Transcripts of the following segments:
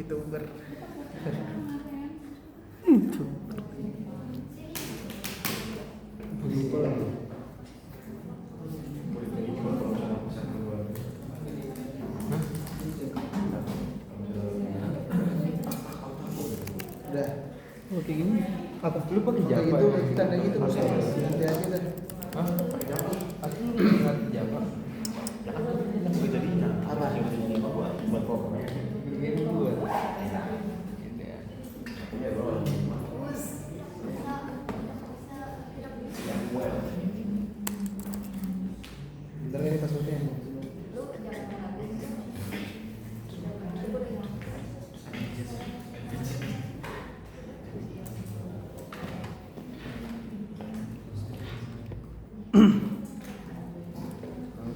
VTuber. Udah. Oke gini. Apa dulu pakai Kayak Java? gitu, kita kayak gitu nanti aja dah. Hah? Pakai Java? Aku nggak Java. Ya kan yang gue jadinya Apa? yang gue jadinya buat program. Ini gua. Ya bro. Yang gue. Bentar ini passwordnya.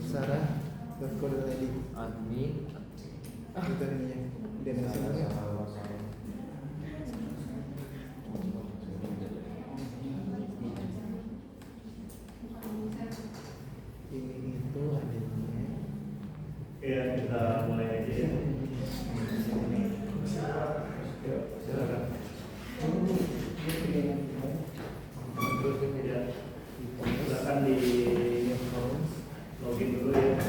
Sarah kode tadi Admin. itu ininya dia ngasih ini itu adminnya. Iya, kita mulai aja ya. Yuk, silakan. Ya, silakan di login dulu ya.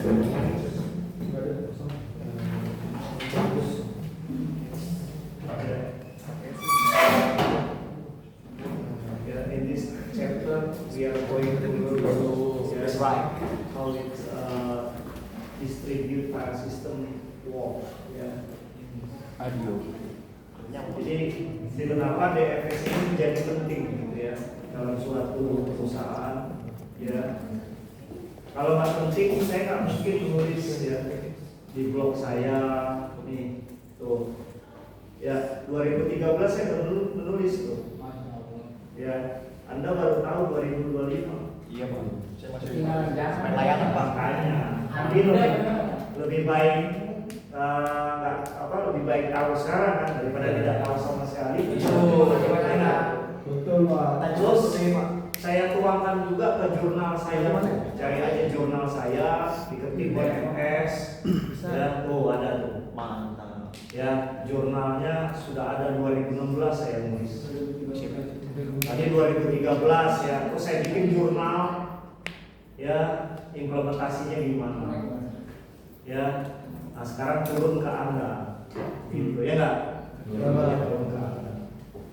Ya, in this chapter we are going to learn That's right. how it's distribute file system work ya. Audio. Jadi kenapa DFS ini menjadi penting gitu ya dalam suatu perusahaan ya. Kalau nggak penting saya nggak mungkin menulis ya di blog saya nih tuh ya 2013 saya menulis tuh ya. Anda baru tahu 2025. Iya bang. Saya masih Tinggal main layangan bang. Makanya tapi lebih baik lebih baik tahu sekarang kan daripada tidak tahu sama sekali. Betul Pak. Terus saya tuangkan juga ke jurnal saya, cari aja jurnal saya, diketik DFS, dan ada tuh. Mantap. Ya, jurnalnya sudah ada 2016 saya nulis. Tadi 2013 ya, terus saya bikin jurnal, ya implementasinya gimana, ya. Nah sekarang turun ke Anda, gitu ya nggak? Turun ke Anda.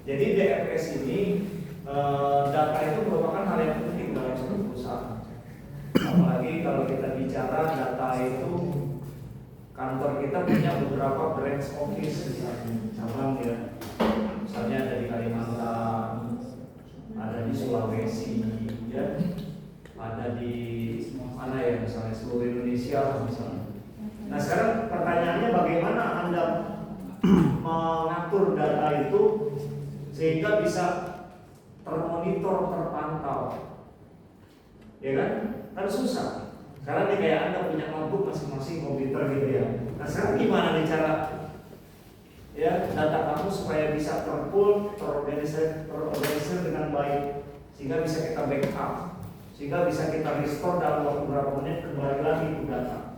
Jadi DFS ini data itu merupakan hal yang penting dalam suatu perusahaan. Apalagi kalau kita bicara data itu, kantor kita punya beberapa branch office cabang ya. Misalnya ada di Kalimantan, ada di Sulawesi, ya, ada di mana ya, misalnya seluruh Indonesia misalnya. Nah sekarang pertanyaannya bagaimana Anda mengatur data itu sehingga bisa termonitor, terpantau, ya kan? Kan susah. Sekarang nih kayak Anda punya notebook masing-masing komputer gitu ya. Nah sekarang gimana nih cara ya data kamu supaya bisa terpool, terorganisir dengan baik, sehingga bisa kita backup, sehingga bisa kita restore dalam waktu beberapa menit kembali lagi ke data.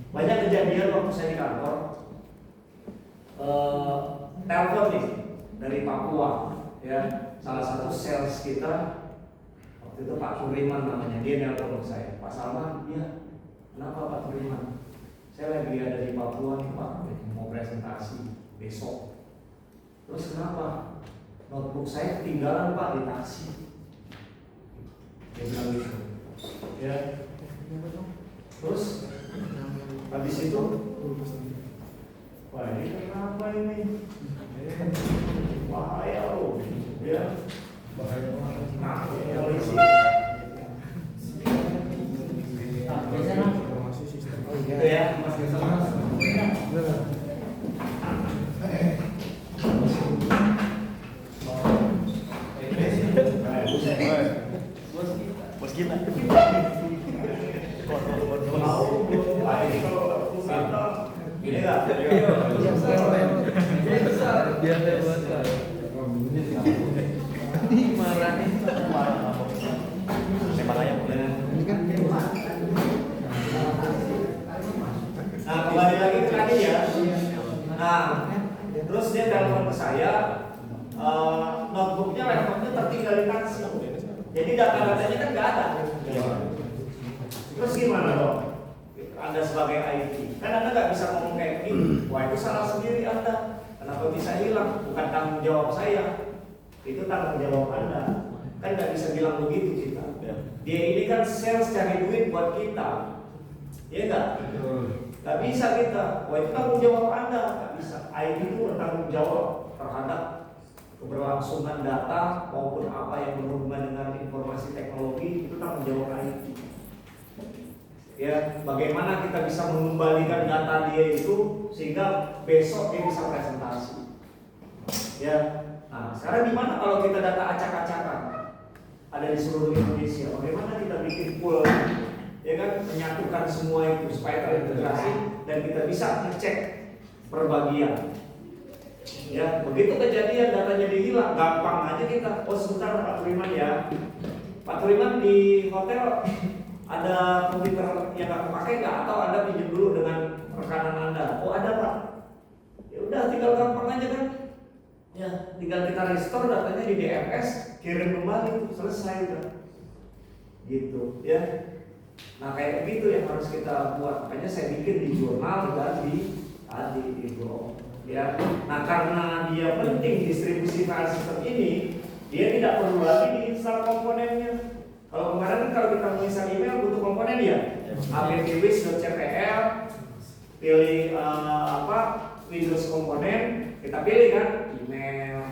Banyak kejadian waktu saya di kantor, telepon nih dari Papua, ya salah satu sales kita waktu itu Pak Turiman namanya, dia nelpon saya, Pak Salman, ya kenapa Pak Turiman? Saya lagi ada di Papua nih Pak, mau presentasi besok. Terus kenapa? Notebook saya ketinggalan Pak di taksi. Dia bilang gitu, ya. Terus habis itu, wah ini kenapa ini? Bahaya loh, ya. Bahaya banget. Nah, polisi. Gitu ya. Bos kita. Ini enggak? Biasa buat dimarahin. Saya malah yang Ini kan Nah, kembali lagi ke tadi ya. Nah, telepon ke saya, notebooknya, laptopnya tertinggal di taksi. Jadi data-datanya kan nggak ada. Terus gimana dong? Anda sebagai IT, kan Anda nggak bisa ngomong kayak gini. Wah, itu salah sendiri Anda. Kenapa bisa hilang? Bukan tanggung jawab saya. Itu tanggung jawab Anda. Kan nggak bisa bilang begitu kita. Dia ini kan sales cari duit buat kita. Iya nggak? Nggak bisa kita. Wah, itu tanggung jawab Anda. Nggak bisa. IT itu bertanggung jawab terhadap keberlangsungan data maupun apa yang berhubungan dengan informasi teknologi, itu tanggung jawab IT. Ya, bagaimana kita bisa mengembalikan data dia itu sehingga besok dia bisa presentasi. Ya, nah sekarang gimana kalau kita data acak-acakan ada di seluruh Indonesia? Bagaimana kita bikin pool, ya kan, menyatukan semua itu supaya terintegrasi dan kita bisa ngecek perbagian. Ya, begitu kejadian datanya dihilang, gampang aja kita. Oh sebentar Pak Turiman ya, Pak Turiman di hotel ada komputer yang nggak kepake nggak, atau Anda pinjam dulu dengan rekanan Anda? Oh ada Pak. Ya udah, tinggal gampang aja kan. Ya, tinggal kita restore datanya di DFS, kirim kembali, selesai udah. Gitu ya. Nah kayak begitu yang harus kita buat. Makanya saya bikin di jurnal dan di tadi di blog. Ya. Nah karena dia penting distribusi file system ini, dia tidak perlu lagi diinstal komponennya. Kalau kemarin kalau kita menginstal email butuh komponen ya, aptwish.cpl, pilih Windows komponen, kita pilih kan email,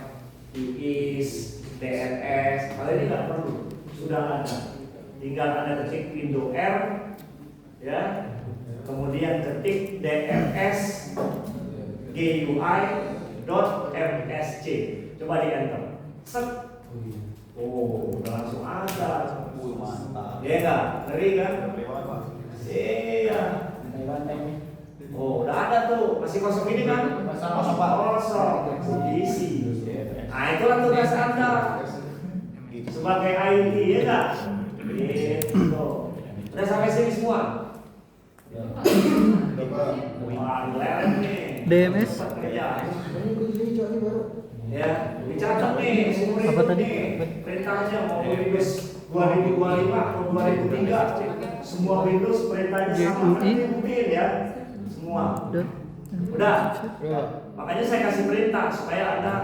is, DNS. Kalau ini nggak perlu, sudah ada. Tinggal Anda ketik Windows R, ya, kemudian ketik dfs GUI.msc, coba di enter, set. Oh, udah langsung ada. Mantap. Iya nggak? Ngeri kan? Iya. Oh, udah ada tuh. Masih kosong ini kan? Kosong. Diisi. Nah, itulah tugas Anda sebagai IT, ya nggak? Gitu. Udah sampai sini semua. Wah, leren nih. DMS. Ya, dicatat nih, seumur hidup nih perintahnya mau Windows 2025 atau 2003, semua Windows perintahnya sama, nanti buktiin ya, semua. Udah, makanya saya kasih perintah supaya Anda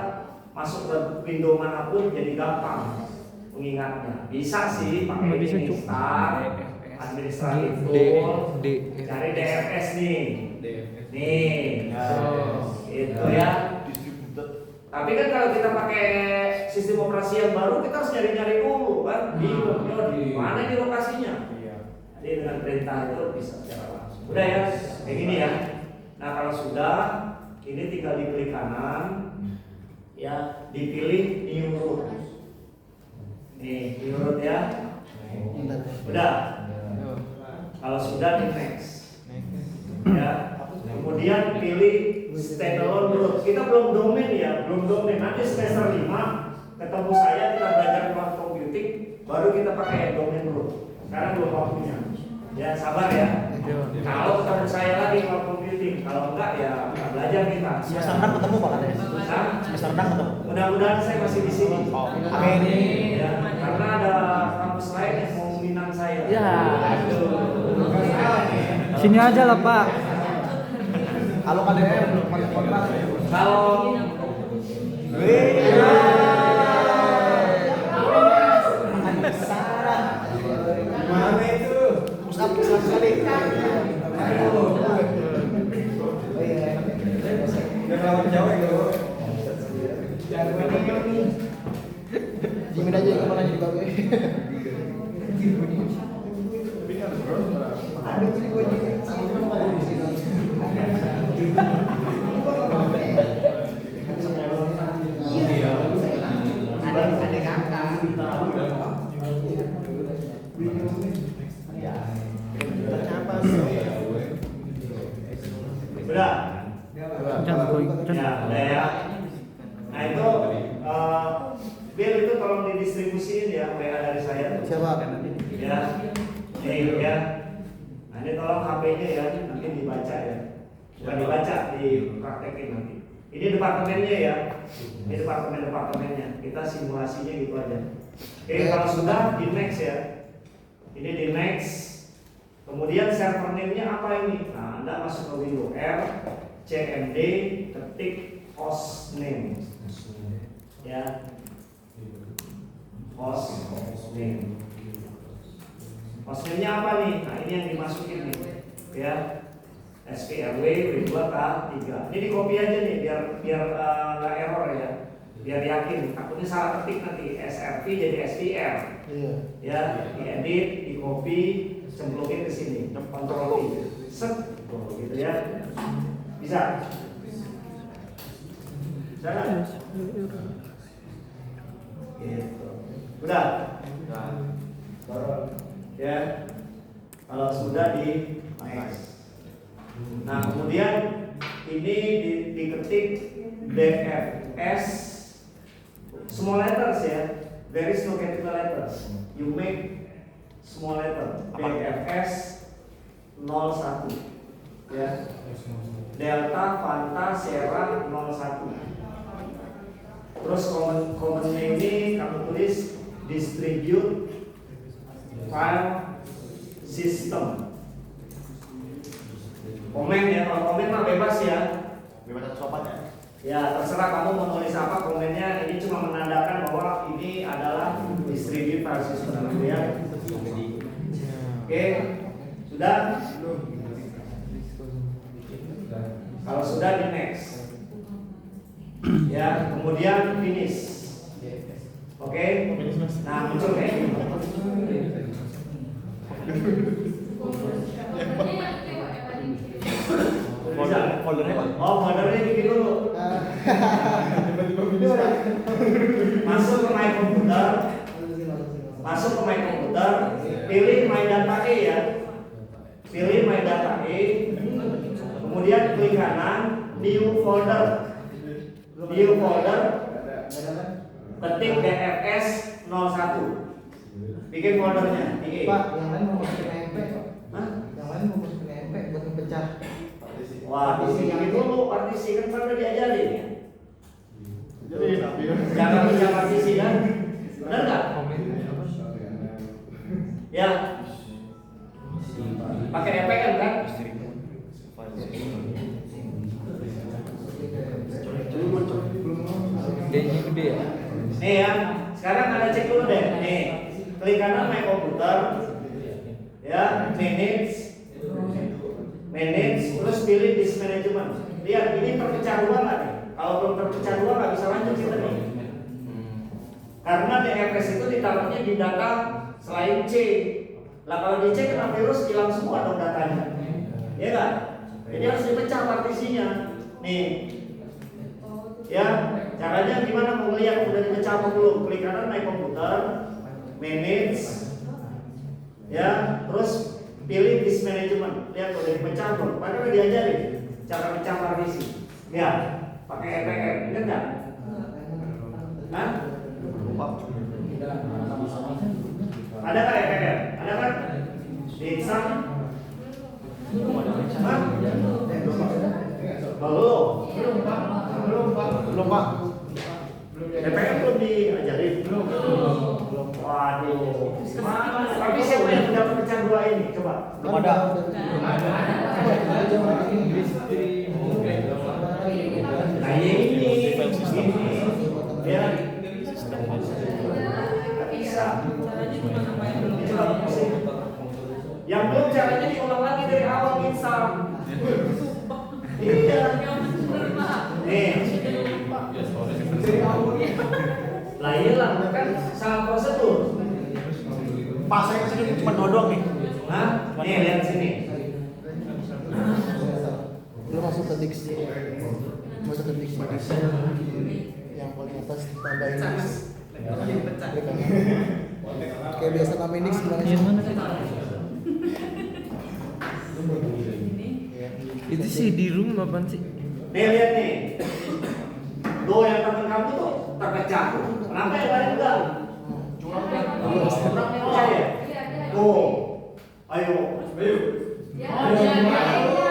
masuk ke Windows manapun jadi gampang mengingatnya. Bisa sih pakai ini start, administratif tool, cari DFS nih, itu ya. Tapi kan kalau kita pakai sistem operasi yang baru, kita harus nyari-nyari dulu kan, bingung, di mana di lokasinya. Jadi dengan perintah itu bisa secara langsung. Udah ya, kayak gini ya. Nah kalau sudah, ini tinggal diklik kanan, ya, dipilih new root. Nih, new root ya. Udah. Kalau sudah, di next. Ya. Kemudian pilih standalone root. Kita belum domain ya, belum domain. Nanti semester 5 ketemu saya, kita belajar cloud computing, baru kita pakai domain root. Sekarang belum waktunya. Ya sabar ya. Kalau ketemu saya lagi cloud computing, kalau enggak ya kita belajar kita. Semester 6 ketemu Pak Kades. Semester 6 ketemu. Mudah-mudahan saya masih di sini. Amin. Ya, karena ada kampus lain yang mau minang saya. Ya. Sini aja lah Pak. Kalau KDR belum pakai kontrak. Kalau Mana itu? Pusat sekali. Udah lawan Jawa itu. Jimin aja kemana jadi babe. Ada sih gue udah. Ya, udah ya. Nah itu bill itu tolong didistribusiin ya WA dari saya. siapa? Ya, nih ya. Nah ini tolong HP-nya ya, nanti dibaca ya. Bukan dibaca, dipraktekin nanti. Ini departemennya ya. Ini departemennya. Kita simulasinya gitu aja. Oke, kalau sudah di next ya. Ini di next. Kemudian server name-nya apa ini? Nah, Anda masuk ke window R, CMD, ketik host name. Ya. Host name. Host name-nya apa nih? Nah, ini yang dimasukin nih. Ya. SPRW W2K3. Ini di copy aja nih biar nggak error ya. Biar yakin. Takutnya salah ketik nanti SRV jadi SPR. Iya. Ya, diedit, di copy, cemplungin ke sini. Ctrl V. Set, gitu ya. Bisa? Bisa nggak? Gitu. Udah? Ya. Kalau sudah di next. Nah, kemudian ini diketik DFS small letters ya. There is no capital letters. You make small letter. DFS 01 ya. Delta Fanta Sierra 01. Terus common name ini kamu tulis distribute file system. Komen ya, kalau komen mah bebas ya. Bebas atas sopan ya. Ya terserah kamu mau nulis apa komennya. Ini cuma menandakan bahwa ini adalah distribute file system gitu ya. Oke, sudah? Kalau sudah di next. Ya, kemudian finish. Oke. Nah muncul kayak gini. Foldernya Pak. Oh, foldernya bikin dulu. Masuk ke my computer. Masuk ke my computer. Pilih my data E ya. Pilih my data E. Kemudian klik kanan, new folder. New folder. Ketik DFS 01. Bikin foldernya. Di E. Pak, yang lain mau masukin MP. Hah? Yang lain mau masukin MP buat ngepecah. Wah, bikin dulu partisi kan pernah diajarin ya. Jangan pecah partisi kan? Benar nggak? Ya. Pakai EPM kan? D-nya gede ya. Nih ya, sekarang Anda cek dulu deh. Nih, klik kanan my komputer. Ya, manage, terus pilih disk management. Lihat, ini terpecah dua nggak nih? Kalau belum terpecah dua nggak bisa lanjut kita nih. Karena DFS itu ditaruhnya di data selain C. Lah kalau di C kena virus hilang semua dong datanya. Ya kan? Jadi harus dipecah partisinya. Nih. Ya, caranya gimana mau lihat udah dipecah apa belum? Klik kanan my komputer, manage. Ya, terus pilih disk management. Lihat udah dipecah belum? Padahal udah diajarin cara pecah partisi. Ya, pakai EPM. Ingat nggak? Hah? Ada kan EPM? Ada kan? Di exam? Hah? Belum Pak. EPM belum diajarin? Belum. Waduh. Mana? Tapi siapa yang udah pecah dua ini? Coba. Belum ada. Nah ini. Ya. Bisa. Coba pusing. Yang belum caranya diulang lagi dari awal install. Iya. Nih. Lah iyalah kan salah prosedur. Pak, saya kesini cuma nodong nih. Hah? Nih lihat sini. Lu masuk ke Dix. Masuk ke Dix. Yang paling atas tambahin Dix. Kayak biasa nambahin Dix gimana sih? Itu sih di room apaan sih? Nih lihat nih. Do yang temen kamu tuh terpecah. Kenapa yang lain enggak? Kurang percaya. Tuh. Ayo.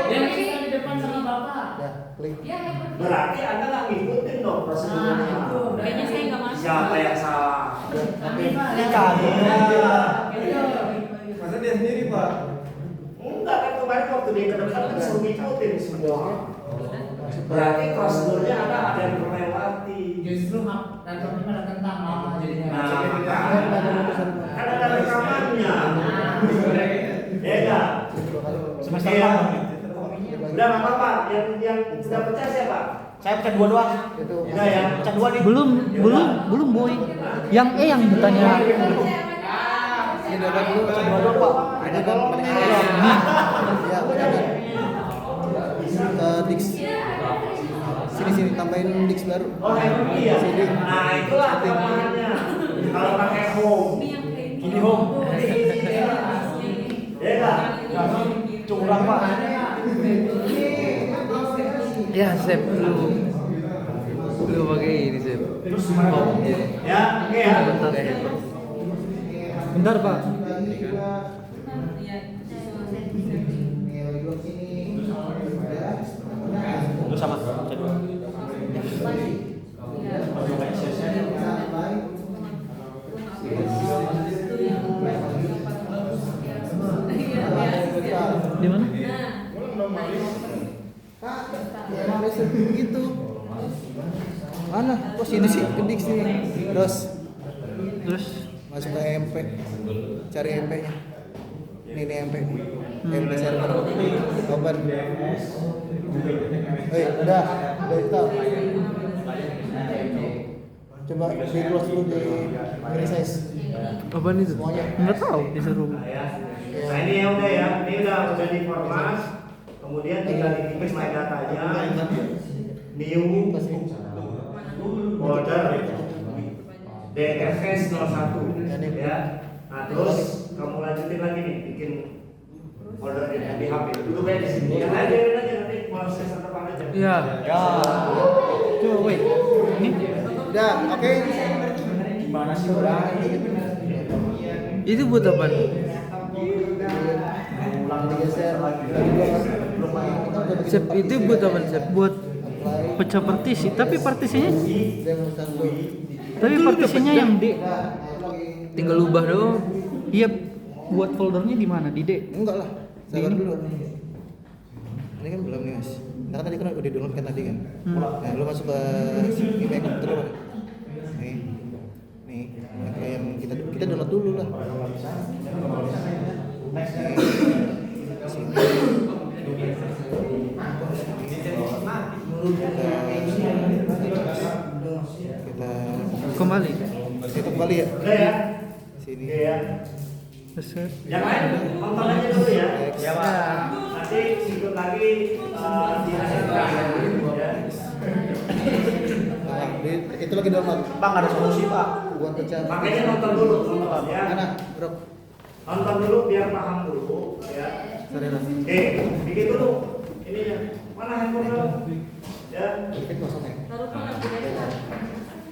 Yang di depan sama Bapak. Ya. klik. Berarti Anda nggak ngikutin dong prosedurnya. Kayaknya saya nggak masuk. Siapa yang salah? Ini kagum. Masa dia sendiri, Pak? Enggak kan kemarin waktu dia ke depan kan suruh ngikutin semua. Berarti prosedurnya ada yang melewati. Justru laptopnya ada kentang jadinya. Kan ada rekamannya. Ya enggak? Semester Iya. 6. Udah nggak apa-apa. Yang sudah pecah siapa? Saya pecah 2 doang. Itu Udah ya. Pecah 2 nih. Belum boy. Yang yang ditanya. ini dapat dulu Pecah 2 doang, Pak. ada kan paling awal. Ya, udah kan. Dix. Sini tambahin Dix baru. Oh, iya. CD. Nah, itulah kelemahannya. Kalau pakai home. Ini home. Ya enggak? Curang, Pak. Ya Sep, lu pakai ini Sep. Oh, iya. Ya, oke ya. Bentar ya. Bentar, Pak. Lu sama. Di mana? Ya, biasa gitu. Mana? Oh, sini sih, ke Dix sini. Terus Terus masuk ke MP. Cari MP-nya. Ini MP. MP server. Open. Udah install. Coba di close dulu di resize. apaan itu? Semuanya. Enggak tahu disuruh. Nah, ya. Nah, ini ya udah ya. Ini udah di format. Kemudian tinggal dibikin my datanya. New folder DFS 01 ya. Nah, terus kamu lanjutin lagi nih bikin folder di HP. Duduk aja di sini. Ya, aja nanti mau sesar depan aja. Iya. Ya. Coba wait. Ini Udah, oke. Gimana sih, Bang? itu buat apa? Ulang digeser lagi. Belum main. Kita udah bikin Sep, itu partisi. buat apa Sep? Buat Apply. pecah partisi, tapi partisinya Demo 1. tapi partisinya yang D. Udah, Tinggal ubah doang. Iya, buat foldernya di mana? Di D. enggak lah. Sabar Ini. dulu. Ini kan belum nih, Mas. Nah, kan tadi kan udah download kan tadi kan. Nah, lu masuk ke email komputer lu. Nih. Nih, yang kita download dulu lah. Nih. Sini. Kita Kembali. kita kembali ya. Udah ya. Sini. Oke ya. Set. Yang lain nonton aja dulu ya. Ya, Pak. Nanti ikut lagi di hasil terakhir ya. Nah, itu lagi download. Bang, ada solusi, Pak. Buat pecah. Makanya nonton dulu nonton ya. Mana, Bro? Nonton dulu biar paham dulu ya. Sorry, Ras. Oke, bikin dulu ininya. Mana handphone lo? Ya. Dikit kosong ya.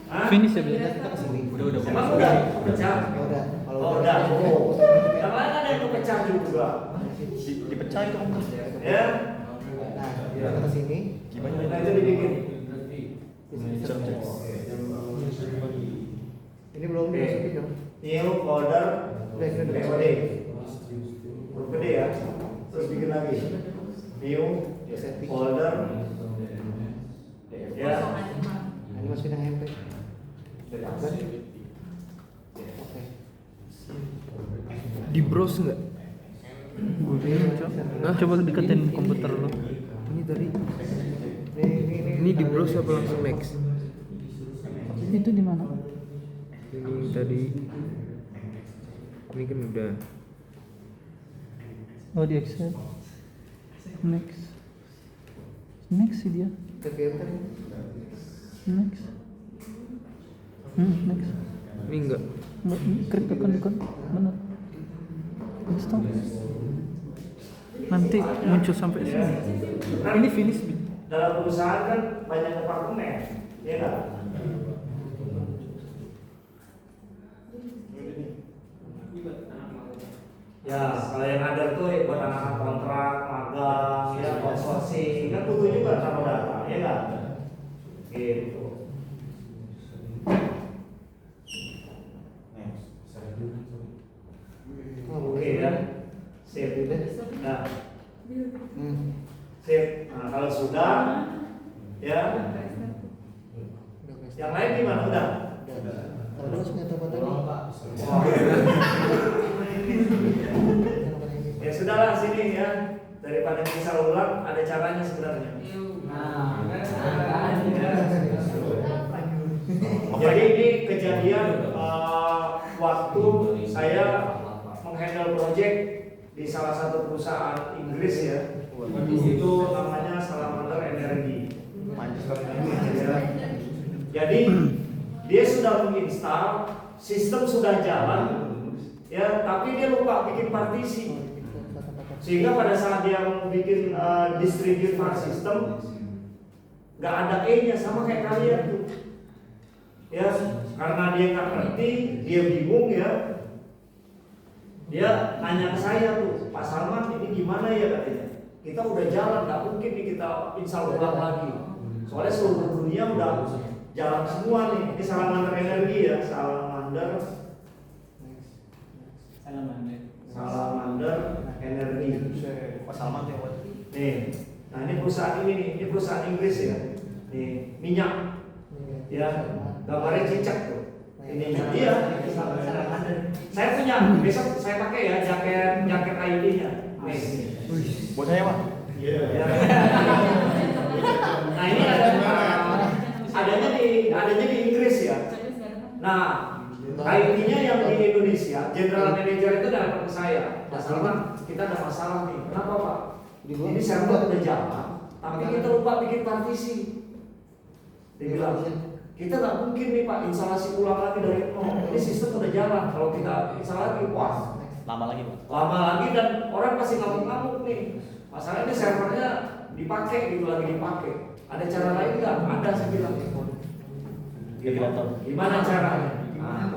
Hah? Finish ya, Bel? Kita ke sini. Emang udah pecah? Ya udah. Kalau Oh, udah. udah. Yang lain ada yang pecah juga. Dipecah itu, Bang. Ya. Nah, kita ke sini. Nah, itu dibikin. Ini belum dimasukin dong. New folder Udah, ini udah. BOD. Huruf gede ya. Terus bikin lagi. New folder. Ya. Nah, ini masukin yang MP. Kan? Oke. Di browse enggak? Coba deketin komputer lo. Ini tadi. Ini di browse apa langsung next? Itu di mana? Ini tadi. Ini kan udah. Oh, di Excel. Next. Next sih dia. Terfilter. Next. Next. Ini enggak. Klik tekan. Benar. Install. Nanti muncul sampai sini. Ini finish. Dalam perusahaan kan banyak departemen, ya nggak? Ya, kalau yang ada tuh buat anak-anak kontrak, magang, ya outsourcing, kan butuh juga taruh data. ya nggak? Gitu. Oke ya, sip. Nah, sip. Nah kalau sudah, ya, yang lain gimana? Udah. Kalau dulu senjata apa tadi? Ya sudahlah sini ya, daripada bisa ulang ada caranya sebenarnya. Jadi ini kejadian waktu saya menghandle project di salah satu perusahaan Inggris ya. Itu namanya Salamander Energy. Jadi dia sudah menginstal, sistem sudah jalan, ya, tapi dia lupa bikin partisi. Sehingga pada saat dia bikin distribute file system, nggak ada E-nya, sama kayak kalian tuh. Ya, karena dia nggak ngerti, dia bingung ya. Dia nanya ke saya tuh, Pak Salman ini gimana ya katanya. Kita udah jalan, nggak mungkin nih kita install ulang lagi. Soalnya seluruh dunia udah jalan semua nih. Ini Salamander Energi ya, Salamander Energi. Pak Salman ya, Pak. Nih, nah ini perusahaan ini perusahaan Inggris ya. Nih, minyak. Ya, gambarnya cicak tuh. Ini dia. Saya punya, besok saya pakai ya jaket ID-nya. Nih. Buat saya, Pak. Ya. Nah ini adanya di Inggris ya. Nah IT-nya yang di Indonesia, General Manager itu datang ke saya. Mas Salman, kita ada masalah nih. Kenapa Pak? Ini server udah jalan, tapi kita lupa bikin partisi. Dia bilang, kita nggak mungkin nih Pak instalasi ulang lagi dari nol. Ini sistem udah jalan. Kalau kita install lagi, wah Lama lagi, Pak. lama lagi dan orang pasti ngamuk-ngamuk nih. Masalahnya servernya dipakai gitu, lagi dipakai. Ada cara lain nggak? Ada, saya bilang. Dia tidak tahu. Gimana caranya? Nah,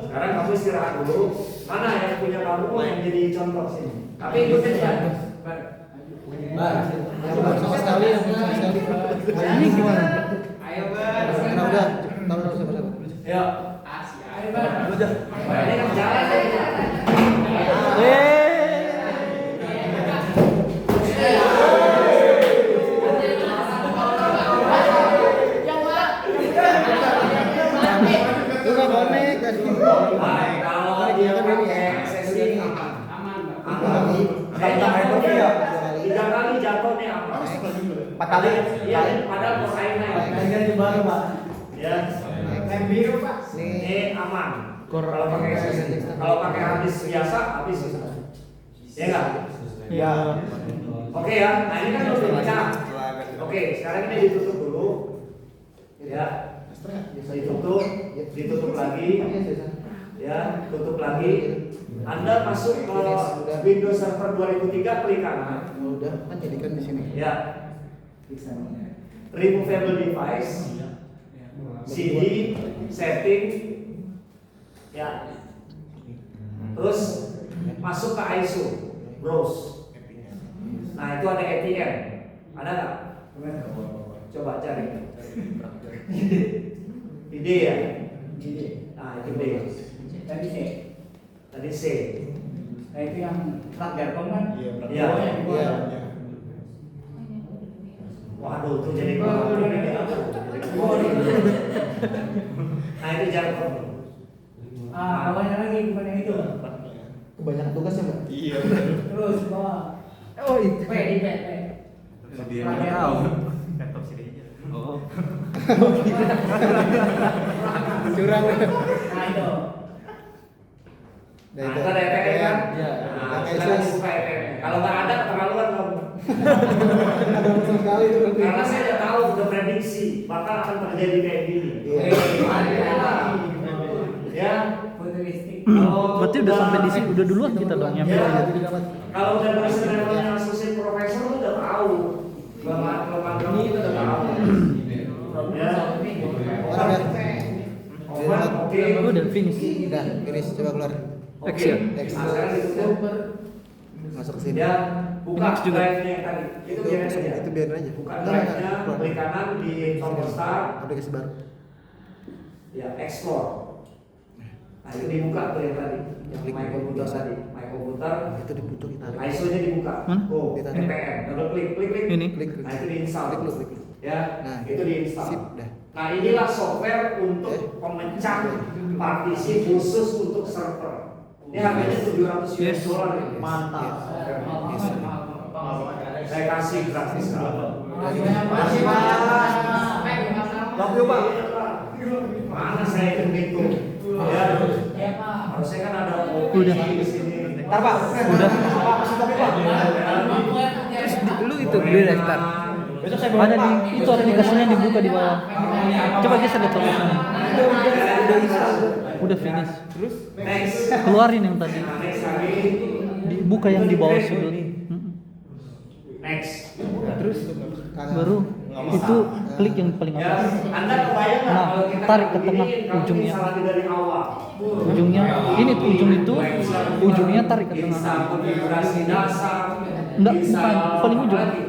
sekarang kamu istirahat dulu. Mana yang punya kamu yang jadi contoh sini? Tapi ikutin ya. Yang belum sama sekali, yang belum sama sekali. Ini gimana? Nah udah, tahu siapa-siapa. Ya. Ayo Bang. Ini kan jalan aja. Lu nggak bonek kasih. Kalau dia pakai sesi aman. Tiga kali jatuh nih aman. 4 kali. Iya, padahal mau naik. baru, Pak. Ya. Yang biru Pak. Ini aman. Kalau pakai habis biasa habis. Ya enggak? Iya. Oke ya. Nah ini kan udah bicara. Oke, sekarang ini ditutup dulu. Ya. Ditutup lagi. Ya, tutup lagi. Anda masuk ke Windows Server 2003 klik kanan. Udah kan jadikan di sini. Ya. Removable device. CD, setting. Ya. Terus masuk ke ISO, browse. Nah, itu ada ATM. Ada nggak? Coba cari. Ide ya? Nah, itu D. Tadi C. Nah itu yang plat Garkom kan? Iya. Iya. Waduh, tuh jadi Nah, itu jargon. Bawahnya lagi bukan yang itu. Kebanyakan tugas ya Mbak? Iya. Terus bawah. Oh itu. P di P. Dia nggak tahu. Laptop sini aja. Oh. Curang. Nah itu. Nah, itu ada EPM kan? Iya. Nah, silakan dibuka EPM. Kalau nggak ada, keterlaluan kamu. Ada betul sekali itu berarti. Karena saya udah tahu, udah prediksi bakal akan terjadi kayak gini. Iya. Ya. Futuristik. Berarti udah sampai di sini, udah duluan kita dong nyampe. Ya. Jadi dapat. Kalau udah dosen levelnya associate professor tuh udah tahu. Kelemahan kamu itu udah tahu. Ya. Oke. Udah finish. Udah, finish coba keluar. Oke. Action. Nah, sekarang ditutup. Masuk ke sini. Ya, buka Next juga. drive-nya yang tadi. Itu biarin aja. Itu biarin aja. Buka Enggak, drive-nya, enggak. klik kanan di tombol start, Aplikasi baru. ya explore. Nah itu dibuka tuh yang tadi, yang Klik my computer biasa. tadi, my computer. Itu diputar kita tarik. ISO-nya dibuka. Mana? Oh, Ditarik. NPM. Double klik, klik, klik. Ini. Klik. Nah itu diinstal. Klik lu, klik lu. Ya, Nah, itu diinstal. sip dah. Nah inilah software untuk pemecah partisi khusus untuk server. Ini harganya $700 Yes. ini. Mantap. Yes. Saya kasih gratis. Makasih Mas. Love you Pak. Mana saya itu gitu? Ya, Ya Pak. harusnya kan ada Udah. di sini. Ntar Pak. Udah. Pak, kasih kopi Pak. Lu itu beli daftar. Besok saya bawa Ada Pak. di itu ada di kasirnya dibuka di bawah. Coba geser lihat tulisannya. Udah finish. Terus Next. keluarin yang tadi. Nah, next lagi. Dibuka yang di bawah sudut. Next. Terus baru itu klik yang paling Ya, atas. Anda kebayang nggak Nah, kalau kita tarik ke begini, tengah kamu ujungnya. misalnya dari awal. Ujungnya ini tuh ujung itu ujungnya tarik ke Bisa tengah. konfigurasi dasar. Enggak, bisa paling ujung. apa lagi?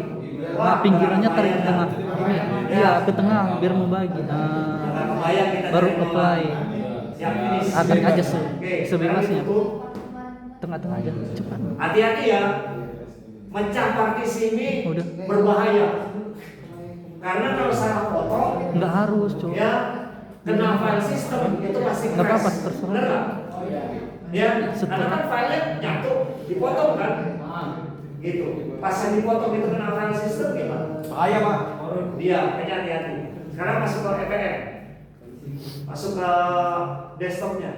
Nah, pinggirannya tarik ke tengah. Ya. Iya, ke tengah biar membagi. Nggak Nah, kebayang kita baru dari awal. apply. Siap, finish. Tarik aja Oke, sebebasnya. sekarang tutup. Tengah-tengah aja, cepat. Hati-hati ya, mecah partisi ini Udah. berbahaya. Karena kalau salah foto, Enggak harus, coba. ya kena file system itu pasti Nggak crash. apa-apa, terserah. Bener nggak? Ya, Setelah- karena kan filenya nyatu, dipotong kan? Gitu. Pas yang dipotong itu kena file system gimana? Bahaya Pak. Dia, kayaknya hati-hati. Sekarang masuk ke EPM, masuk ke desktopnya.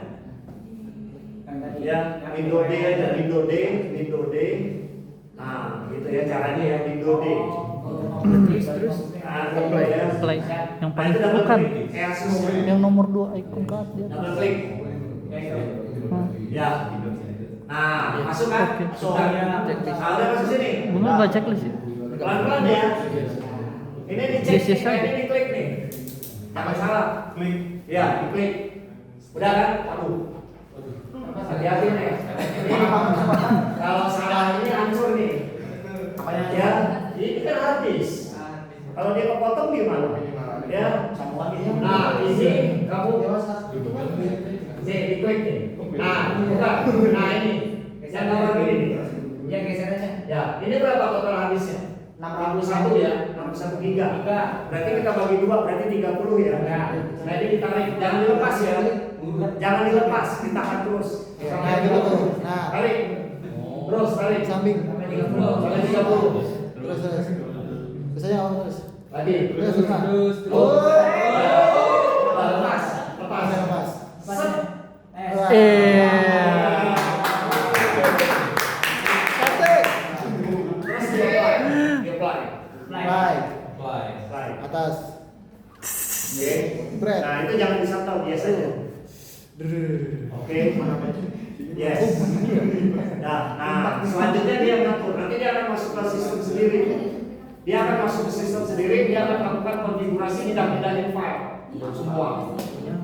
Ya, Windows D aja, Windows D. Nah, gitu ya caranya ya, Windows D. Terus Nah, apply ya. apply. Yang Nah, paling itu double bukan. klik. Asus. Yang nomor 2 icon card dia. Double klik. Hah. Ya. Nah, masuk kan? Oke. Masuk kan? Nah, udah masuk sini. Belum baca checklist ya? Pelan-pelan ya. Ini dicek, Yes, yes, ini diklik nih. Jangan salah. Klik. Ya, diklik. Udah kan? Aduh. Hati-hati nih. Ini, kalau salah ini hancur nih. Ya, ini kan habis. Kalau dia kepotong gimana? Ya. Nah, ini kamu diklik nih. Nah, buka. Nah, ini. Yang nomor ini nih. Ya geser aja. Ya, ini berapa total habisnya? 61 ya, 61 giga. Berarti kita bagi dua, berarti 30 ya. Nah, ini ditarik, jangan dilepas ya. Jangan dilepas, ditahan terus. Nah, gitu tuh. Nah. Tarik. Terus tarik. Samping. Sampai 30. Sampai 30. Terus. Biasanya awal terus. Lagi. Terus. Terus. Lepas. Lepas. Lepas. Set. Terus di-apply. Play. Apply. Atas. Oke. Bread. Nah, itu jangan disantau biasa aja. Oke. Yes. Nah, selanjutnya dia ngatur. Nanti dia akan masuk ke sistem sendiri. Dia akan masuk ke sistem sendiri. Dia akan melakukan konfigurasi pindahin file semua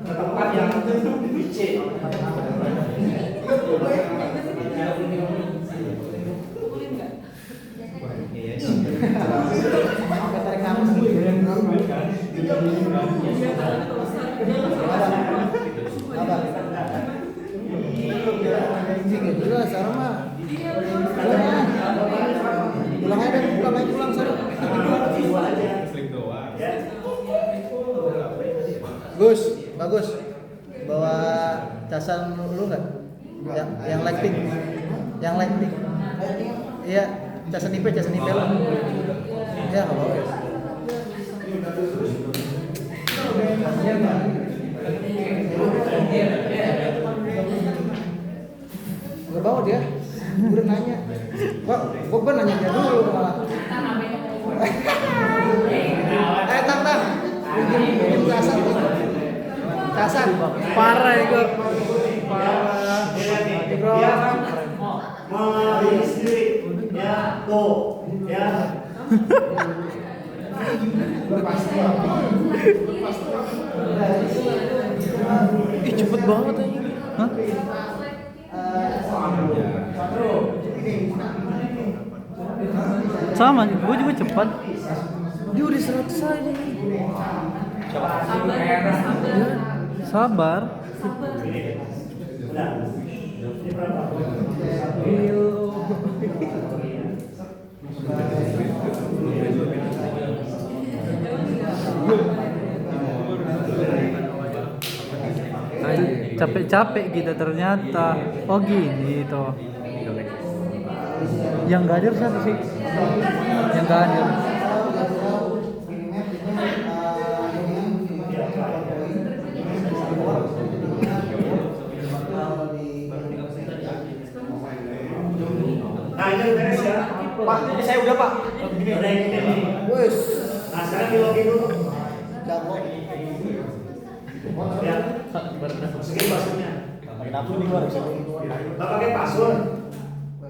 ke tempat yang DC. Sampai tarik kamus. Apa? Ini gak jelas, sekarang mah. Pulang aja, pulang sekarang. Gus, bagus. Bawa casan lu nggak? Yang light pink. Yang light pink. Iya, casan IP lu. Ya, nggak apa-apa. Nggak bawa dia. Gue udah nanya. Gua nanya dia dulu malah. Tang. Pinjam casan. Casan. Parah itu. Dia akan mau sendiri. Ya, tuh. Ya. Ih, cepet banget aja. Hah? Sama, gue juga cepat. Dia udah 100 aja nih. Ya, sabar. Udah. Ini berapa? Capek-capek kita ternyata. Oh gini toh. Yang gak hadir siapa sih? Yang gak hadir. Nah, ini beres ya. Pak, ini saya udah Pak. Udah ini nih. Wes, Nah, sekarang di login dulu. jago. Ya. Masukin passwordnya. Pakai nafsu nih gua bisa dulu. Nggak pakai password.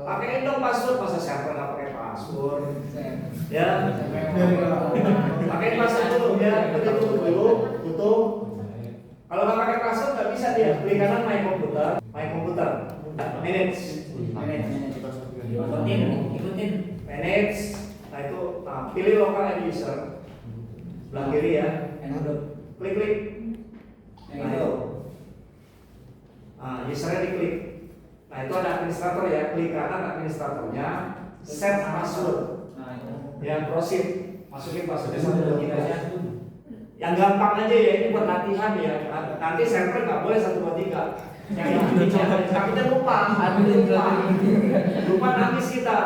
Pakein dong password, masa siapa nggak pakai password? Ya. Pakai password dulu ya. Kita tutup dulu, tutup. Kalau nggak pakai password nggak bisa dia. Klik kanan my computer, manage, Ikutin. manage. Nah itu, pilih local end user. Sebelah kiri ya. Klik. Nah itu. Usernya diklik. Nah itu ada administrator ya. Klik kanan administratornya. Set password. Ya proceed. Masukin passwordnya 1, 2, 3 ya. Yang gampang aja ya, ini buat latihan ya. Nanti server nggak boleh 1, 2, 3. Yang takutnya lupa nangis kita.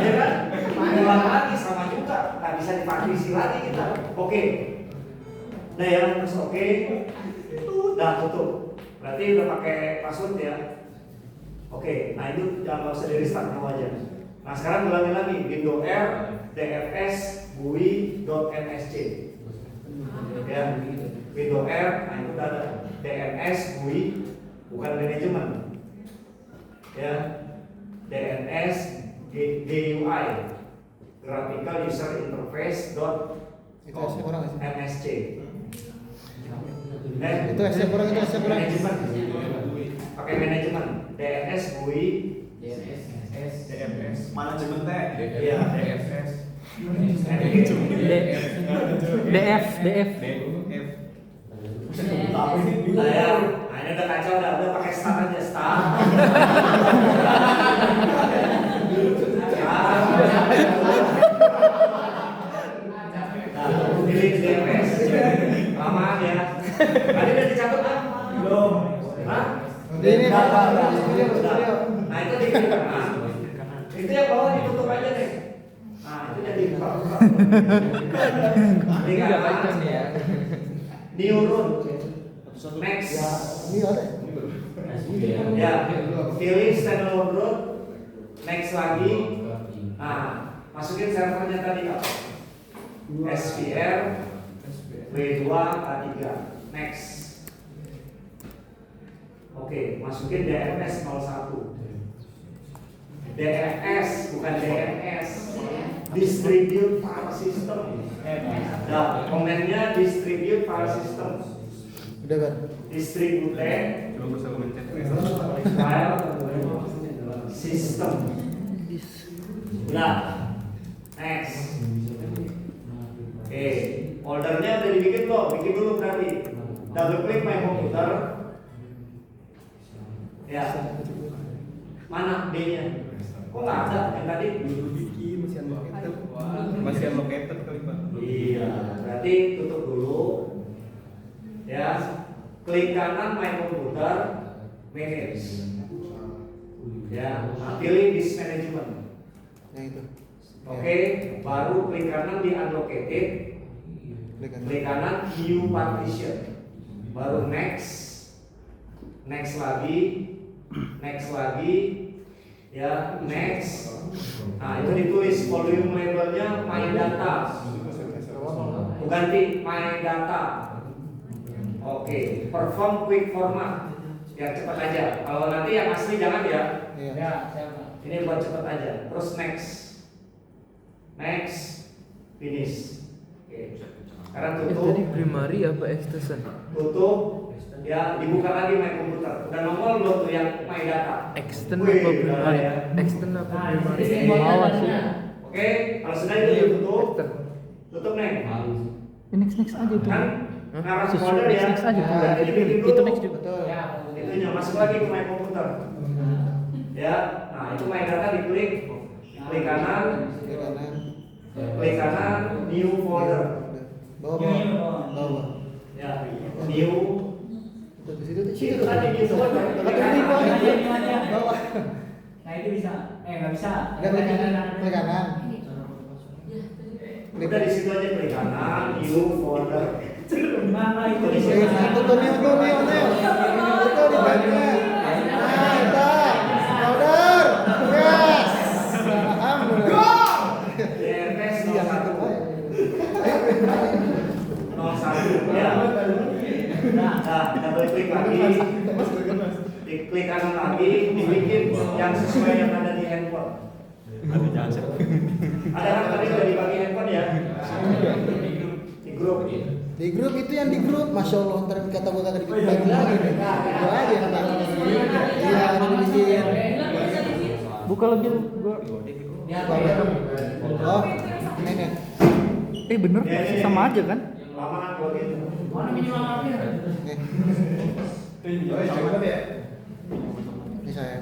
Ya kan? Ulang lagi sama juga, nggak bisa dipatrisi lagi kita. Oke. Nah ya, terus oke. Udah tutup. Berarti udah pakai password ya. Oke, nah itu jangan usah di restart mau aja. Nah sekarang ulangin lagi window R dfs GUI.msc. Ya, window R, nah itu udah ada DNS GUI, bukan manajemen. Ya, DNS GUI, graphical user interface dot Itu asli orang sih. MSC. Itu asli orang, itu asli orang. Manajemen. Pakai manajemen. DNS GUI. DFS. Manajemen teh. Iya. DFS. DF. Nah ya, nah ini udah kacau, udah pakai start aja start. Pilih DFS. Lamaan ya. Tadi udah dicatat kan? Belum. Hah? Ini Nah itu di kiri kanan. Itu yang bawah ditutup aja deh. Nah itu jadi di kanan. New root. Next. ini ada. Ya, pilih standalone root. Next lagi. Nah, masukin servernya tadi apa? SVR W2 A3. Next. Oke, masukin DNS 01. DNS bukan DNS. Distribute file system. Nah, komennya distribute file system. Udah kan? Distribute file system. Nah, next. Oke, foldernya udah dibikin kok, bikin dulu berarti. Double klik my computer. Ya, mana D-nya? Kok nggak ada yang tadi? Masih allocated kali Pak. Iya, berarti tutup dulu. Ya, klik kanan my computer, manage. Ya, pilih disk management. Yang itu. Oke, baru klik kanan di unlocated, klik kanan view partition, baru next lagi, ya next. Nah itu ditulis volume labelnya my data, bukan my data. Oke, perform quick format, biar cepat aja. Kalau nanti yang asli jangan ya. Iya. Ya, siapa? Ini buat cepat aja. Terus next, finish. Oke. Sekarang tutup. Tadi primary apa extension? Tutup. Ya, dibuka lagi My Computer. Udah nongol belum tuh yang My Data? Extend Wih, apa udah primary? ya. Extend apa Nah, primary? ini Bawah sih. Oke, kalau sudah itu ditutup. Tutup Neng. Next aja tuh. Kan ngarah Sesuai folder ya. next aja tuh. Nah, dibikin dulu. Itu next juga. Betul. Ya. Itunya masuk lagi ke My Computer. Ya, nah itu My Data diklik. Klik kanan, Kiri kanan. klik kanan, New Folder. Bawah. Ya, New. Tuh, di situ tuh. Situ tadi gitu. Tapi ini bawah. Nah itu bisa. Nggak bisa. Enggak klik kanan. Udah di situ aja klik kanan, New Folder. Gimana itu? Tuh nih. Betul di bagian. Nah, itu. Folder. Yes. Alhamdulillah. DRS Iya, itu 01. baik. 01 ya. Nah, double klik lagi. Diklik kanan lagi, dibikin yang sesuai yang ada di handphone. Ada kan tadi udah dibagi handphone ya? Di grup. Di grup itu yang di grup, masya Allah ntar kata gue kagak dibagi lagi nih. Itu aja yang tak. Iya, ada dibikin. Buka lagi lu. Gua. Oh, ini. Bener sama aja kan? Lama kan kalau gitu. Mana minimal apa? Nih. Ini saya.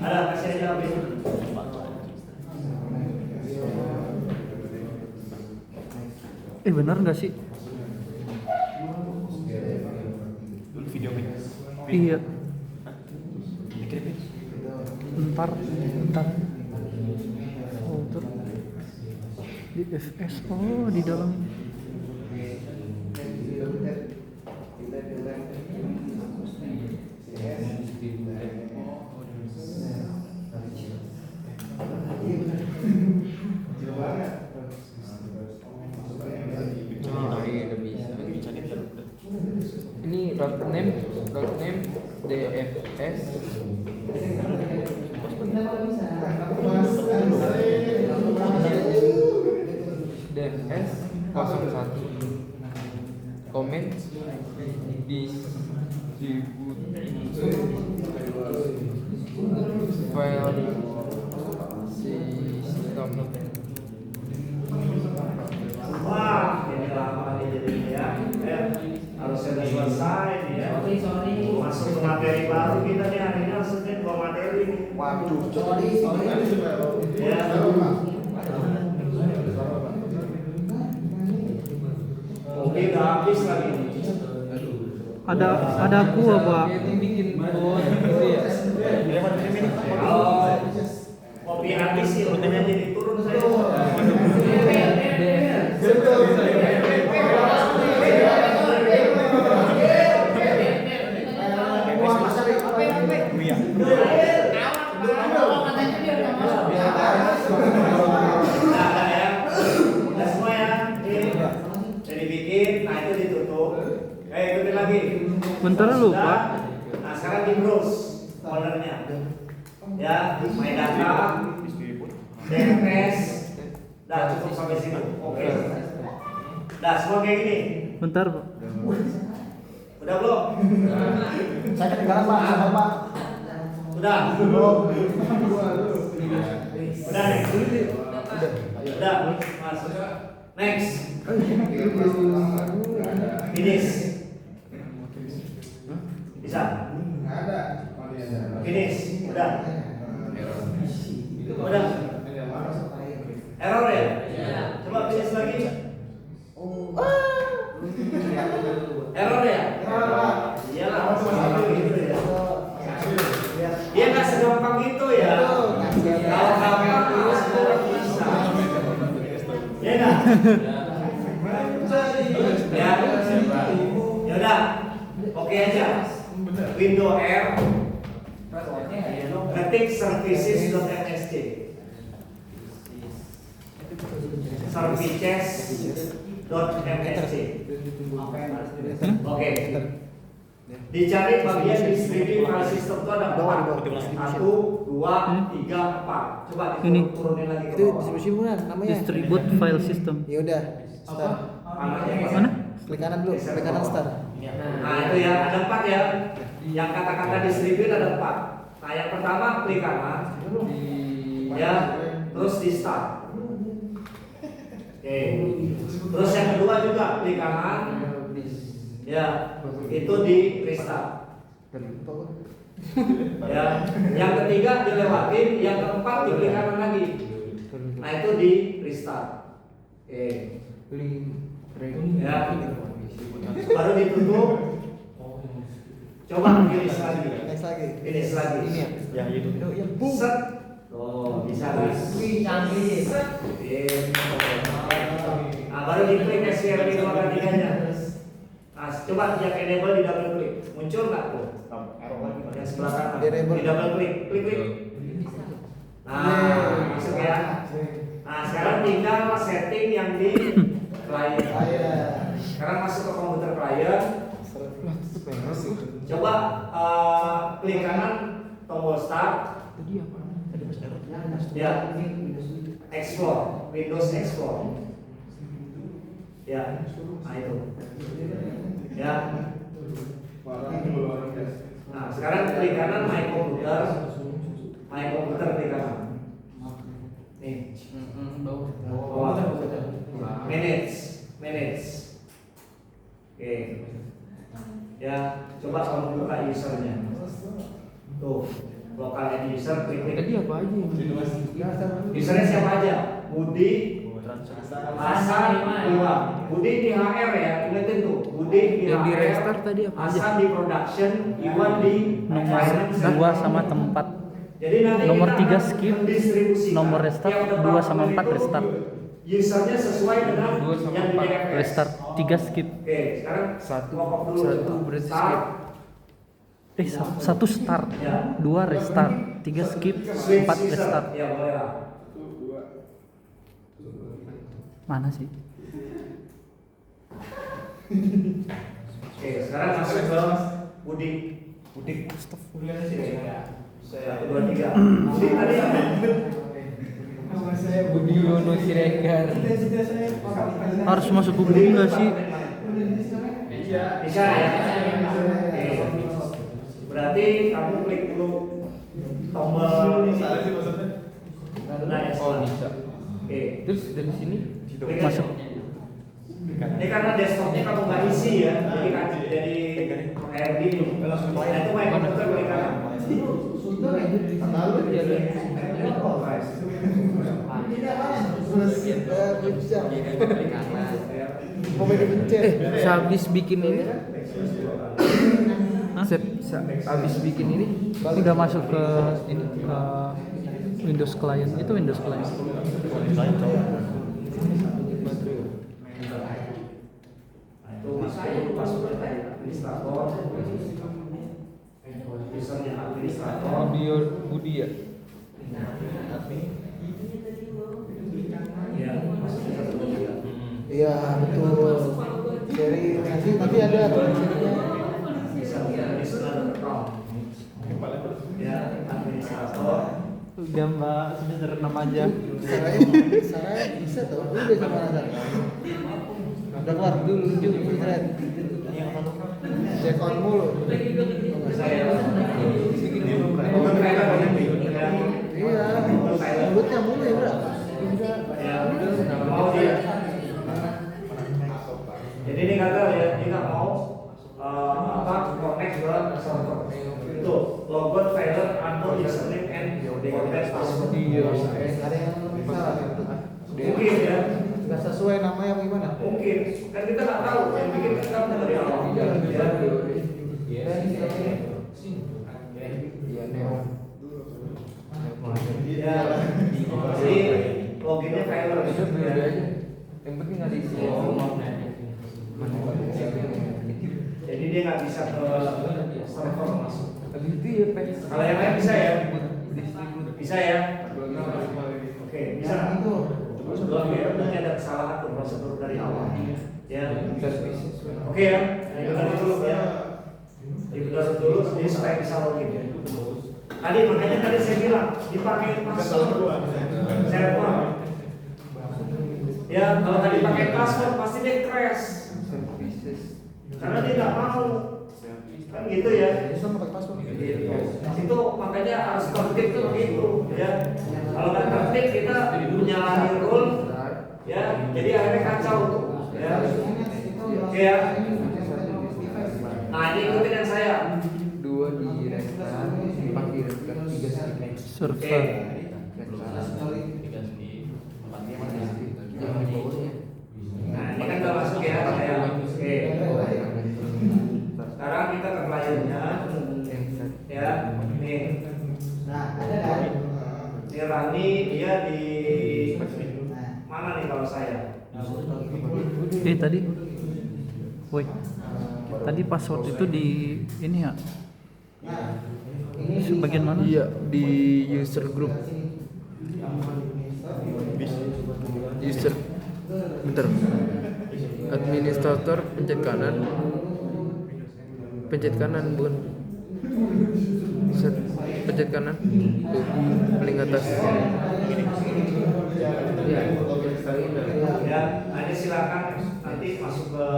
Ada kasih aja habis. Bener nggak sih? Iya. Ntar. Folder di FS. Oh, di dalam. Ini route name DFS DFS 01 comment distribute file system. Wah, ini lama nih jadinya ya. Harus sudah selesai nih ya. Sorry. Masuk ke materi baru kita nih hari ini langsung ke dua materi nih. Waduh. Ya. Oke, udah habis lagi. Ada gua, Pak. Ini bikin bot gitu ya. Kalau kopi habis sih, rutenya jadi turun saya. Udah semua ya. Jadi bikin, nah itu ditutup. Ikutin lagi. Bentar lu, Sudah. Pak. Nah sekarang di browse foldernya. Ya, My Data, DFS. Dah cukup sampai sini. Oke. Dah semua kayak gini. Bentar, Pak. Udah belum? Saya ketinggalan Pak, sabar Pak. Udah. Udah nih. Udah. Mas. Next. Finish. Bisa. Finish. Udah. Udah. Error ya? Coba finish lagi. Error ya? Iyalah, gitu ya. Dia nggak segampang gitu ya. Kalau gampang itu semua bisa. Ya nggak? Ya. Ya udah. Oke aja. Window R. Ketik services.msc. Services. .msc. Oke. Enter. Dicari bagian distribusi file system itu ada Bawah, di 4. bawah. 1, 2, 3, 4. Coba Ini. turunin lagi ke Itu bawah. distribusi bukan namanya? Distribute file system. Ya udah. Start. Mana? Klik kanan dulu, klik kanan start. Nah itu ya, ada 4 ya. Yang kata-kata distribute ada 4. Nah yang pertama klik kanan, ya, terus di start. Oke. Terus yang kedua juga klik kanan, ya, itu di restart. Ya, yang ketiga dilewatin, yang keempat diklik kanan lagi. Nah itu di restart. Oke. Ya. Baru ditutup. Coba finish lagi. Next lagi. Finish lagi. Ini ya. Ya itu. Set. Oh, bisa guys. Wih, canggih. Nah, baru diklik SQL di 2x3-nya. Nah, coba yang enable di double klik. Muncul nggak tuh? Yang sebelah kanan. Di enable. Di double klik. Klik. Nah, masuk ya. Nah, sekarang tinggal setting yang di client. Sekarang masuk ke komputer client. Coba klik kanan tombol start. Ya, explore, Windows Explore. Ya, nah itu. Ya. Nah, sekarang klik kanan My Computer. My Computer klik kanan. Nih. Bawah. Manage. Oke. Ya, coba kamu buka usernya. Tuh, local end user klik. Tadi apa aja? Usernya siapa aja? Budi, Hasan, Iwan. Budi di HR ya, ingetin tuh. Budi di Yang di HR, restart tadi apa aja? Hasan di production, Iwan di Nomor finance. 2 sama tempat. Jadi nanti Nomor kita 3 akan skip, mendistribusikan nomor restart, tiap 2 sama 4 departemen itu restart. Usernya sesuai dengan 2 sama yang di 4 DFS. Restart 3 skip. Oke, sekarang Satu pokok dulu. berarti Start. skip. 1 start, 2 restart, 3 skip, Switch 4 user. restart. Ya boleh lah. Mana sih? Oke, sekarang masuk ke Budi. Saya 23. Budi tadi apa? Budiono Siregar. Harus masuk Google enggak sih? Bisa ya. Oke. Berarti kamu klik dulu tombol ini. Nah, ya, Oh bisa. Oke. Terus dari sini Klik Masuk. aja. Ini karena desktopnya kamu nggak isi ya, jadi kan jadi kayak gini. Nah itu My Computer klik kanan. sehabis bikin ini habis bikin ini Udah masuk ke ini ke Windows Client. Itu Windows Client. Itu masuk ke administrator. Usernya administrator. Budi ya. Ya, masuk ke 123. Iya betul. Dari nanti ada tulisannya. Bisa administrator account. Ya, administrator. Udah Mbak, semester 6 aja. Saranya bisa tuh. Udah sama Nazar. Udah keluar dulu internet. Dekon mulu. Bisa ya. Iya. Mulutnya mulu ya bro. Ya, mau dia. Jadi ini gagal ya, dia nggak mau connect ke server. Itu logout failure unknown username and forget password. Ada yang salah. Mungkin ya, Nggak sesuai namanya apa gimana? mungkin. Kan kita nggak tahu yang bikin kita dari awal. Ya. Ya, jadi loginnya failure. Itu beli aja. Yang penting ada isi. Jadi dia nggak bisa ke server masuk. Habis itu ya Kalau yang lain bisa ya? Bisa ya? Oke, bisa. Itu. Belum ya, berarti ada kesalahan tuh prosedur dari awal. saya bisa login. Tadi makanya tadi saya bilang dipakai password. Saya buat. Ya kalau tadi pakai password pasti dia crash. Karena dia nggak mau. Kan gitu ya. Bisa pakai password. Itu makanya harus tertib tuh gitu ya. Kalau nggak tertib kita menyalahi rule ya, jadi akhirnya kacau tuh ya. Oke ya. Nah ini ikutin yang saya. 2 di restart, 4 di restart, 3 skip. Server. Nah ini kan udah masuk ya saya. Oke. Sekarang kita ke kliennya ya. Nih. Nah, ada kan? Ini Rani dia di mana nih kalau saya? Tadi, woi, tadi password itu di ini ya? Bagian mana? Iya, di user group. User, bentar. Administrator pencet kanan bukan. Set, pencet kanan. Tuh, paling atas. Ya, Ya, nanti silakan nanti masuk ke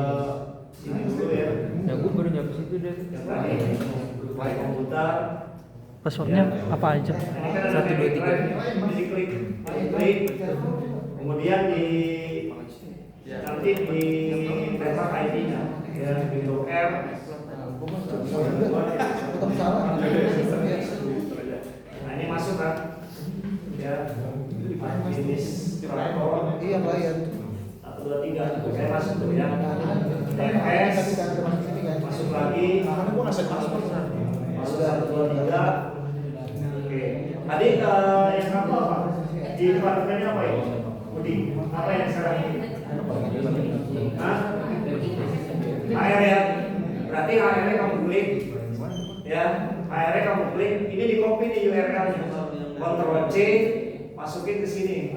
sini dulu ya. ya gue baru nyampe situ deh. Yang tadi file komputer. Passwordnya apa aja? Ini kan ada 1, 2, 3. diklik, kemudian nanti di tembak ID-nya ya, Windows R. Nah ini masuk kan? Ya, administrator. Iya, klien. 1, 2, 3. Saya masuk tuh ya. TS masuk lagi. Masuk 1, 2, 3. Oke. Tadi yang apa? Di departemennya apa ya? Budi. Apa yang sekarang ini? Hah? HR ya. Berarti HR-nya kamu klik. Ya, HR-nya kamu klik. Ini di copy di URL-nya. Ctrl C, masukin ke sini.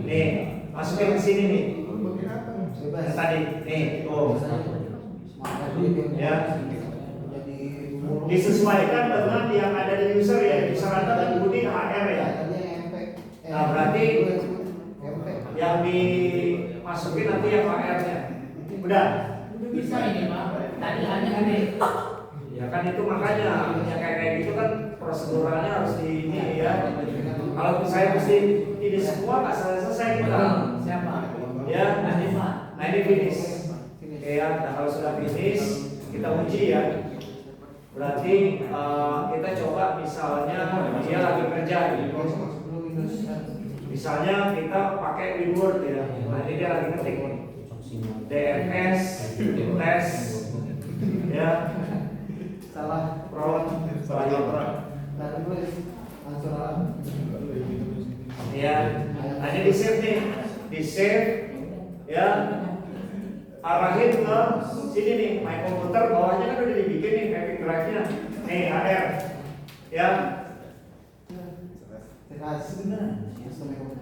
Nih, masukin ke sini nih. Yang tadi, nih, tuh. Ya. Disesuaikan dengan yang ada di user ya. User Anda kan Budi HR ya. Nah, berarti yang dimasukin nanti yang HR-nya. Udah. Bisa ini Pak. Tadi hanya gede. Ya kan itu makanya yang kayak gitu kan proseduralnya harus di ini ya. Kalau saya mesti ini semua nggak selesai kita. Siapa? Ya, Pak. nah ini finish. Oke ya, nah kalau sudah finish kita uji ya. Berarti kita coba misalnya dia lagi kerja gitu. Misalnya kita pakai Word ya. Nah ini dia lagi ketik nih. DNS tes ya. Salah. Prot ya. Nah ini di save nih. Di save ya. Arahin ke sini nih, my komputer bawahnya kan udah dibikin nih mapping drive-nya. Nih HR. Ya.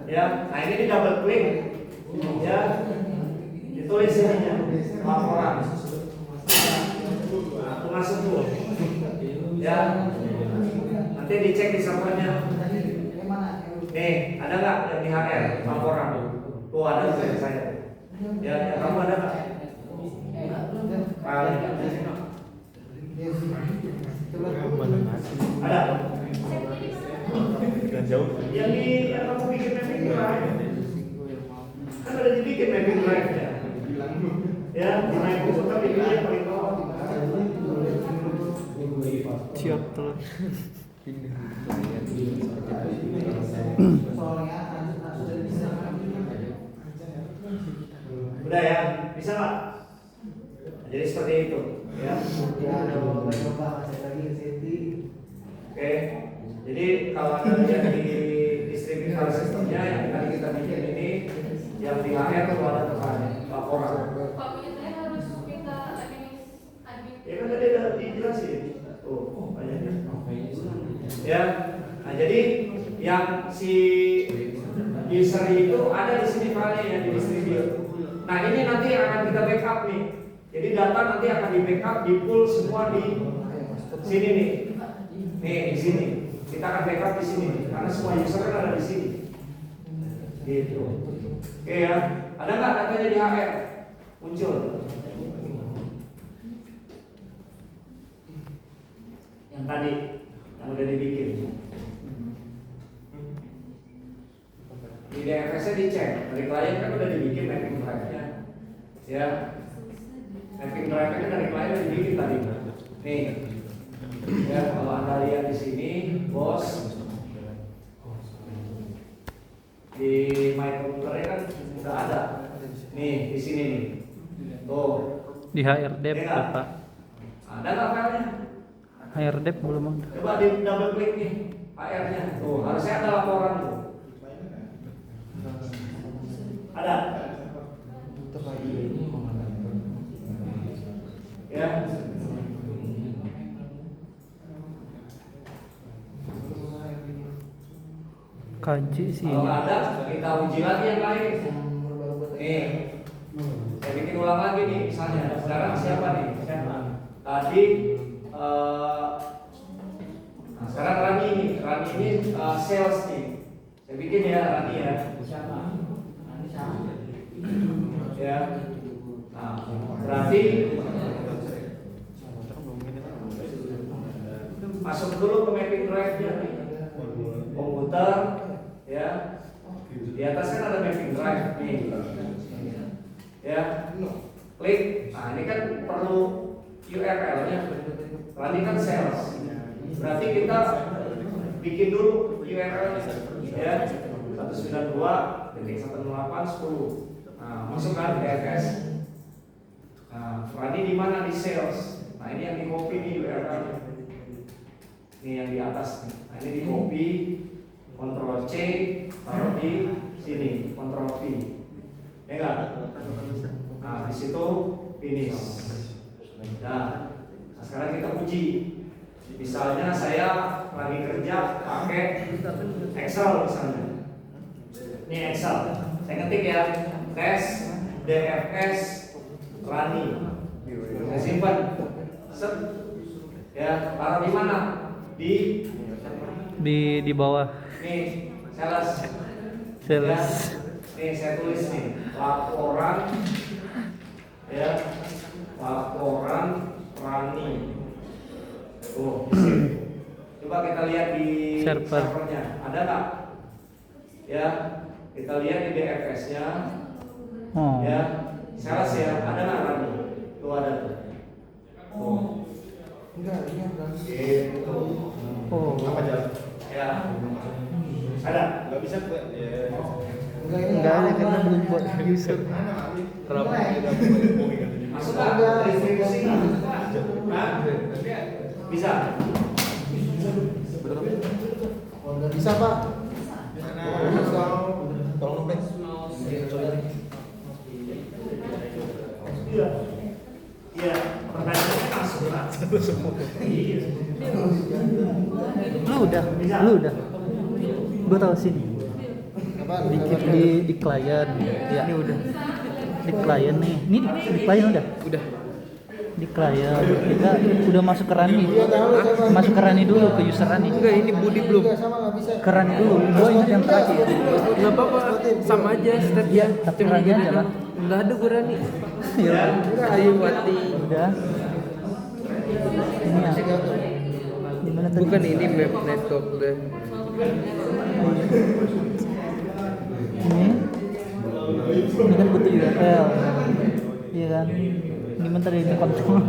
Ya, nah ini di double klik. Ya. Ditulis ininya. Laporan. Aku masuk dulu. Ya. Nanti dicek di servernya. Nih, ada nggak yang di HR laporan? Tuh ada tuh saya. Ya, kamu ada nggak? Ada. Yang kamu bikin mapping drive. Kan ada dibikin mapping drive-nya. Ya, di main komputer itu yang paling bawah. Siap tuh. Udah ya, bisa nggak? Jadi seperti itu, ya. Oke, jadi kalau anda lihat di distribusi sistemnya yang tadi kita bikin ini, yang di HR itu ada laporan. Pak punya saya harus minta admin. Ya kan tadi ada dijelasin, tuh banyaknya. Ya, nah jadi yang si user itu ada di sini filenya yang di distribute. Nah ini nanti akan kita backup nih. Jadi data nanti akan di backup, di pull semua di Sini nih. Nih di sini. Kita akan backup di sini karena semua user kan ada di sini. Gitu. Oke ya. Ada nggak datanya di HR? Muncul. Yang tadi yang udah dibikin. Di DFS-nya dicek. Dari klien kan udah dibikin mapping drive-nya. Ya. Mapping drive-nya dari klien udah dibikin tadi. Nih. Ya, kalau Anda lihat di sini, bos di my computer kan udah ada. Nih, di sini nih. Tuh. Di HRDEP Ya, nggak? Pak. Ada nggak filenya? HRDEP belum ada. Coba di double klik nih HR-nya. Tuh, harusnya ada laporan tuh. Ada. Ya. Kaji sih Kalau ini. nggak ada, kita uji lagi yang lain. Nih, saya bikin ulang lagi nih. Misalnya, sekarang siapa nih? Tadi, nah sekarang Rani ini sales nih. Saya bikin ya Rani ya. Ya. Nah, berarti masuk dulu ke mapping drive-nya nih. Komputer, ya. Di atas kan ada mapping drive nih. Ya. Klik. Nah, ini kan perlu URL-nya. Rani kan sales. Berarti kita bikin dulu URL-nya. Ya. 192.108.10. Nah, masukkan DFS. Nah, Rani di mana di sales? Nah, ini yang di copy nih URL-nya. Ini yang di atas nih. Nah, ini di copy, Ctrl C, taruh di sini, Ctrl V. Ya enggak? Nah, di situ finish. Nah, sekarang kita uji. Misalnya saya lagi kerja pakai Excel misalnya. Ini Excel. Saya ketik ya, tes DFS Rani. Saya simpan. Set. Ya, taruh di mana? Di bawah. Nih, sales. Sales. Ya. Nih, saya tulis nih, laporan. Ya, laporan Rani. Tuh, di sini. Coba kita lihat di servernya. Ada nggak? Ya, kita lihat di DFS-nya. Oh. Ya, sales ya. Ada nggak Rani? Tuh ada tuh. Tuh. Enggak, ini enggak. Gitu. Oh. Ya. Ada? Nggak bisa gue. Enggak ada karena belum buat user. Kenapa kita mulai Masuk nggak? Distribusi nggak? Hah? Bisa. Oh, nggak bisa, Pak. Tolong dong, Iya. Iya. Pertanyaannya masuk lah. Iya. Lu udah. Gua tahu sih. Di klien. Ya. Ini udah. Di klien nih. Ini di klien udah. Udah. Di klien. Kita udah masuk ke Rani. Masuk ke Rani dulu ke user Rani. Enggak, ini Budi belum. Ke Rani dulu. Gua ingat yang terakhir. Enggak apa-apa, sama aja stepnya. Tapi Rani aja lah. Enggak ada gue Rani. Ya. Enggak, Ayu Wati. Udah. Ini ya. Gimana tadi? Bukan ini map network deh. Ini kan butuh URL. Iya kan? Gimana tadi ini kontrol?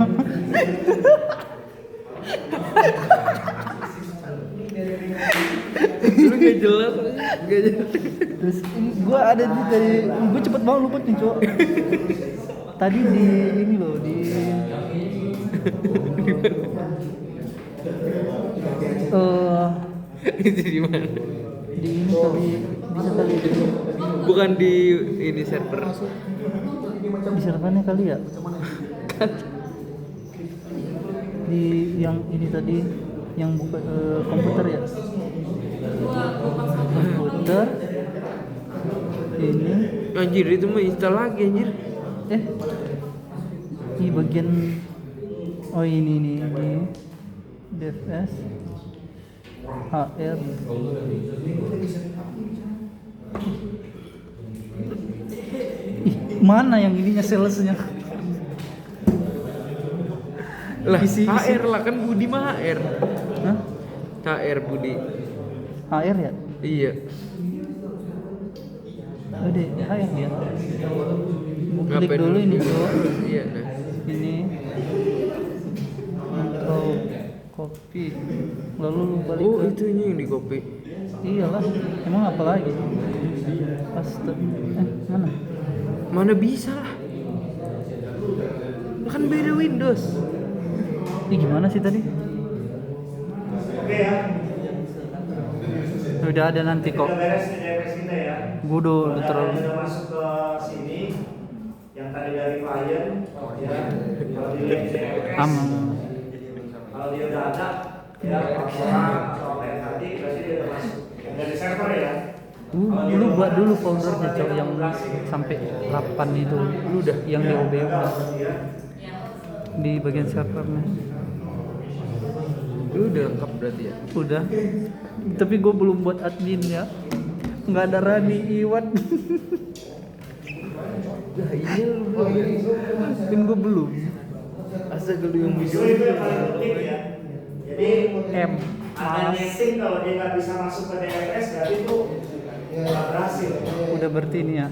Lu enggak jelas. Enggak jelas. Terus ini gua ada di tadi, gua cepet banget lupa nih, Cok. Tadi di ini loh, di Itu di mana? di ini kali bisa kali di Bukan di ini server. di servernya kali ya. Di yang ini tadi yang buka komputer ya. Komputer ini Anjir, itu mah install lagi anjir. ini bagian oh ini DFS HR. Ih, mana yang ininya salesnya? Lah, Isi- HR lah kan Budi mah HR. Hah? HR Budi. HR ya? Iya. Udah, HR dia. Gua klik Ngapain dulu ini bro. Iya, nah. Ini control copy. Lalu lu balik Oh, ke itu ini yang di copy. iyalah. Emang apa lagi? Paste. Mana? Mana bisa lah. Kan beda Windows. Ini gimana sih tadi? Oke ya. Udah ada nanti kok. Udah beres nih DFS kita ya. Gua udah terlalu Udah masuk ke sini. Yang tadi dari klien, ya. Kalau dilihat di DFS, aman. kalau dia udah ada, ya laporan atau apa yang tadi, berarti dia udah masuk. Yang dari server ya. Lu buat dulu foldernya cowok yang sampai 8 itu. Lu udah yang di OB Ya. di bagian servernya. Lu udah lengkap berarti ya? Udah. Tapi gue belum buat admin ya. Nggak ada Rani Iwan. Lah iya lu belum. Kan gue belum. Asa lu yang Justru itu yang paling penting ya. Jadi M. ada netting kalau dia nggak bisa masuk ke DFS, berarti itu nggak berhasil. Udah berarti ini ya.